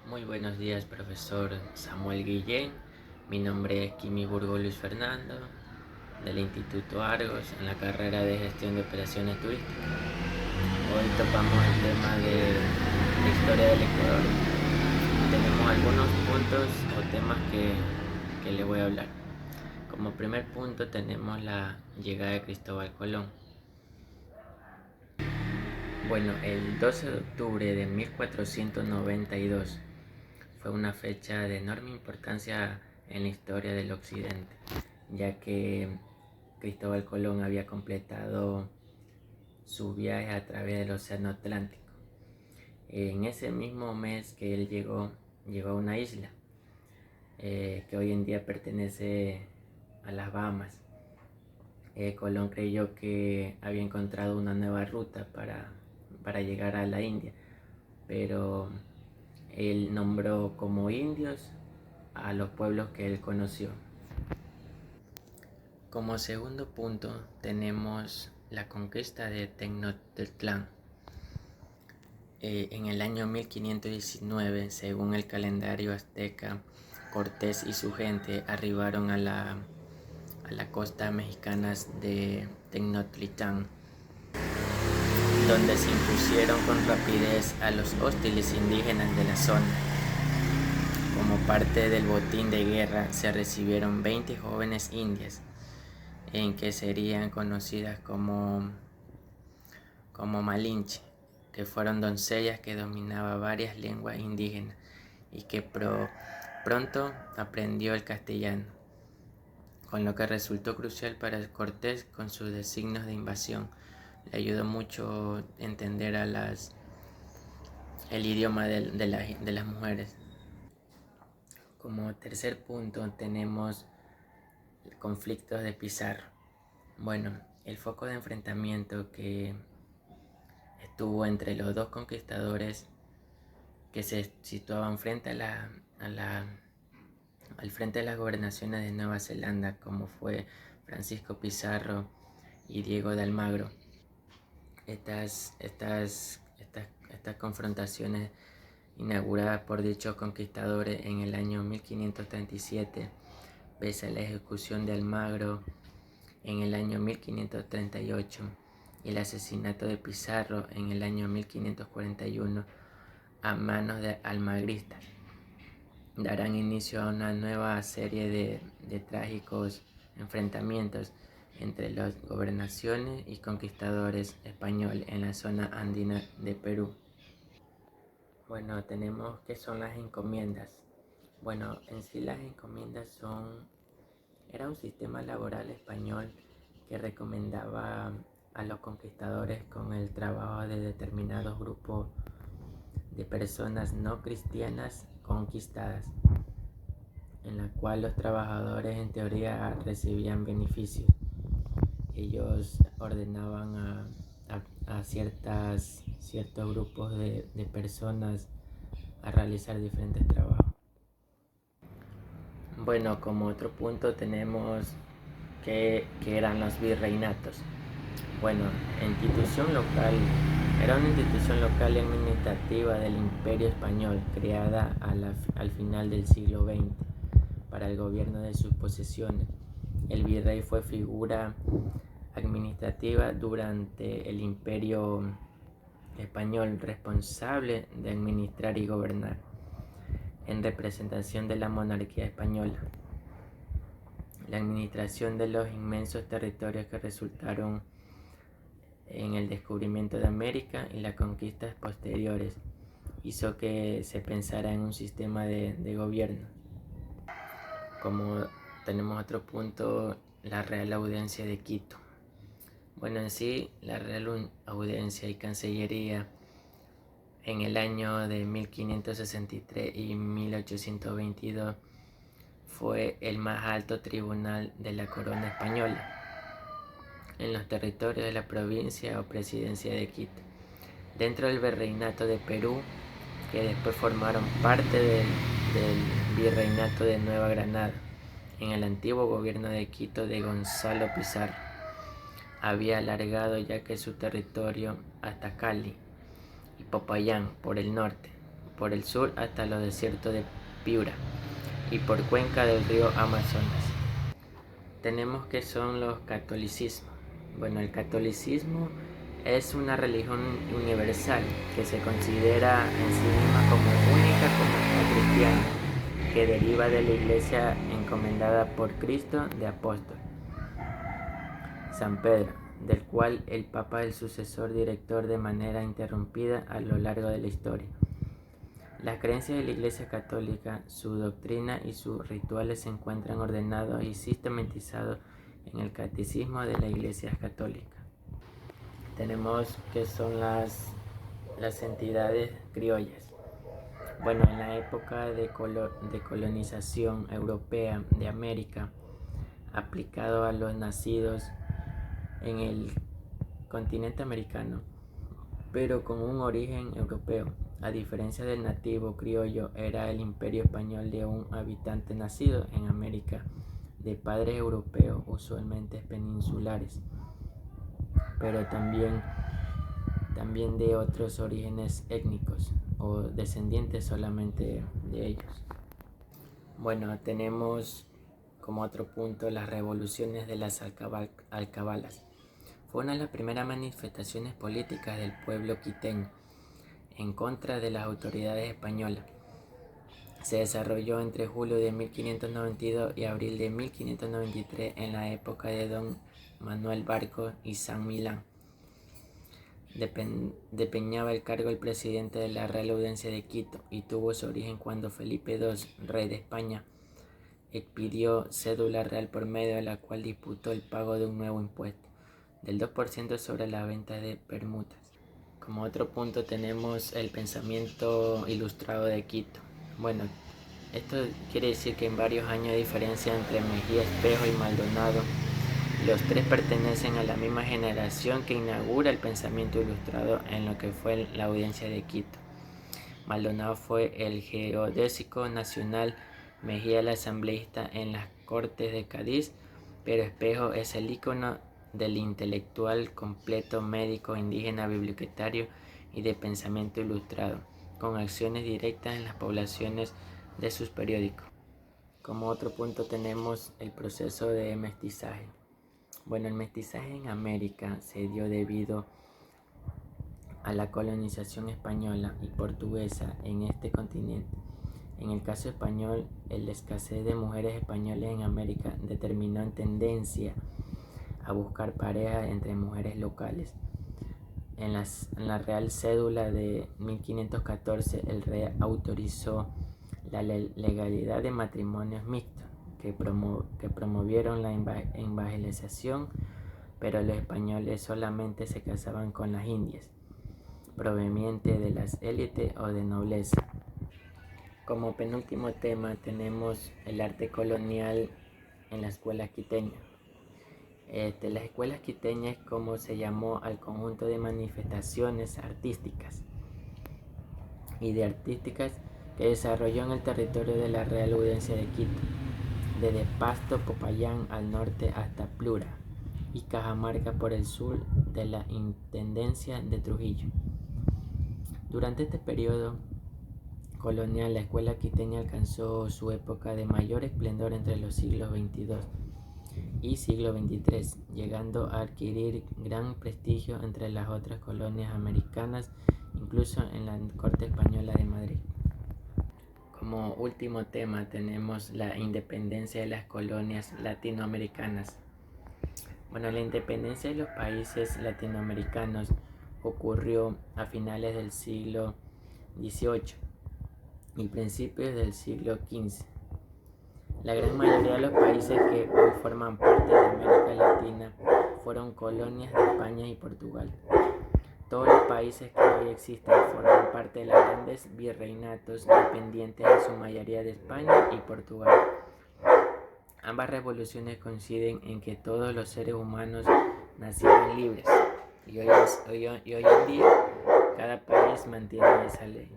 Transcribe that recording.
Muy buenos días, profesor Samuel Guillén. Mi nombre es Kimi Burgo Luis Fernando, del Instituto Argos, en la carrera de Gestión de Operaciones Turísticas. Hoy topamos el tema de la historia del Ecuador. Tenemos algunos puntos o temas que le voy a hablar. Como primer punto tenemos la llegada de Cristóbal Colón. Bueno, el 12 de octubre de 1492 fue una fecha de enorme importancia en la historia del occidente, ya que Cristóbal Colón había completado su viaje a través del Océano Atlántico. En ese mismo mes que él llegó a una isla que hoy en día pertenece a las Bahamas. Colón creyó que había encontrado una nueva ruta para llegar a la India, pero él nombró como indios a los pueblos que él conoció. Como segundo punto tenemos la conquista de Tenochtitlán. En el año 1519, según el calendario azteca, Cortés y su gente arribaron a la costa mexicana de Tenochtitlán, donde se impusieron con rapidez a los hostiles indígenas de la zona. Como parte del botín de guerra se recibieron 20 jóvenes indias, en que serían conocidas como Malinche, que fueron doncellas que dominaban varias lenguas indígenas y que pronto aprendió el castellano, con lo que resultó crucial para Cortés con sus designios de invasión. Le ayudó mucho entender el idioma de las mujeres. Como tercer punto tenemos conflictos de Pizarro. Bueno, el foco de enfrentamiento que estuvo entre los dos conquistadores que se situaban al frente de las gobernaciones de Nueva Zelanda, como fue Francisco Pizarro y Diego de Almagro. Estas confrontaciones inauguradas por dichos conquistadores en el año 1537, pese a la ejecución de Almagro en el año 1538 y el asesinato de Pizarro en el año 1541 a manos de almagristas, darán inicio a una nueva serie de trágicos enfrentamientos entre las gobernaciones y conquistadores españoles en la zona andina de Perú. Bueno, tenemos qué son las encomiendas. Bueno, en sí las encomiendas era un sistema laboral español que recomendaba a los conquistadores con el trabajo de determinados grupos de personas no cristianas conquistadas, en la cual los trabajadores en teoría recibían beneficios. Ellos ordenaban a ciertos grupos de personas a realizar diferentes trabajos. Bueno, como otro punto tenemos que eran los virreinatos. Bueno, era una institución local y administrativa del Imperio Español creada al final del siglo XX para el gobierno de sus posesiones. El virrey fue figura administrativa durante el Imperio Español, responsable de administrar y gobernar en representación de la monarquía española. La administración de los inmensos territorios que resultaron en el descubrimiento de América y las conquistas posteriores hizo que se pensara en un sistema de gobierno. Como tenemos otro punto, la Real Audiencia de Quito. Bueno, en sí, la Real Audiencia y Cancillería en el año de 1563 y 1822 fue el más alto tribunal de la corona española en los territorios de la provincia o presidencia de Quito, dentro del virreinato de Perú, que después formaron parte del virreinato de Nueva Granada, en el antiguo gobierno de Quito de Gonzalo Pizarro. Había alargado ya que su territorio hasta Cali y Popayán por el norte, por el sur hasta los desiertos de Piura y por cuenca del río Amazonas. Tenemos que son los catolicismos. Bueno, el catolicismo es una religión universal que se considera en sí misma como única comunidad cristiana que deriva de la iglesia encomendada por Cristo de apóstol, San Pedro, del cual el Papa es el sucesor director de manera interrumpida a lo largo de la historia. Las creencias de la Iglesia Católica, su doctrina y sus rituales se encuentran ordenados y sistematizados en el Catecismo de la Iglesia Católica. Tenemos que son las entidades criollas. Bueno, en la época de colonización europea de América, aplicado a los nacidos en el continente americano, pero con un origen europeo. A diferencia del nativo criollo, era el imperio español de un habitante nacido en América, de padres europeos, usualmente peninsulares, pero también de otros orígenes étnicos o descendientes solamente de ellos. Bueno, tenemos como otro punto las revoluciones de las alcabalas. Fue una de las primeras manifestaciones políticas del pueblo quiteño en contra de las autoridades españolas. Se desarrolló entre julio de 1592 y abril de 1593 en la época de don Manuel Barcos y San Millán. Desempeñaba el cargo el presidente de la Real Audiencia de Quito y tuvo su origen cuando Felipe II, rey de España, expidió cédula real por medio de la cual disputó el pago de un nuevo impuesto del 2% sobre la venta de permutas. Como otro punto tenemos el pensamiento ilustrado de Quito. Bueno, esto quiere decir que en varios años de diferencia entre Mejía, Espejo y Maldonado, los tres pertenecen a la misma generación que inaugura el pensamiento ilustrado en lo que fue la Audiencia de Quito. Maldonado fue el geodésico nacional, Mejía el asambleísta en las Cortes de Cádiz, pero Espejo es el ícono del intelectual completo, médico, indígena, bibliotecario y de pensamiento ilustrado, con acciones directas en las poblaciones de sus periódicos. Como otro punto tenemos el proceso de mestizaje. Bueno, el mestizaje en América se dio debido a la colonización española y portuguesa en este continente. En el caso español, la escasez de mujeres españolas en América determinó en tendencia a buscar parejas entre mujeres locales. En la Real Cédula de 1514, el rey autorizó la legalidad de matrimonios mixtos que promovieron la evangelización, pero los españoles solamente se casaban con las indias, provenientes de las élites o de nobleza. Como penúltimo tema tenemos el arte colonial en la escuela quiteña. Las escuelas quiteñas, como se llamó al conjunto de manifestaciones artísticas que desarrolló en el territorio de la Real Audiencia de Quito, desde Pasto, Popayán al norte hasta Piura y Cajamarca por el sur de la Intendencia de Trujillo. Durante este periodo colonial, la escuela quiteña alcanzó su época de mayor esplendor entre los siglos XXII y siglo XXIII, llegando a adquirir gran prestigio entre las otras colonias americanas, incluso en la corte española de Madrid. Como último tema tenemos la independencia de las colonias latinoamericanas. Bueno, la independencia de los países latinoamericanos ocurrió a finales del siglo XVIII y principios del siglo XV. La gran mayoría de los países que hoy forman parte de América Latina fueron colonias de España y Portugal. Todos los países que hoy existen forman parte de los grandes virreinatos dependientes en su mayoría de España y Portugal. Ambas revoluciones coinciden en que todos los seres humanos nacieron libres y hoy en día cada país mantiene esa ley.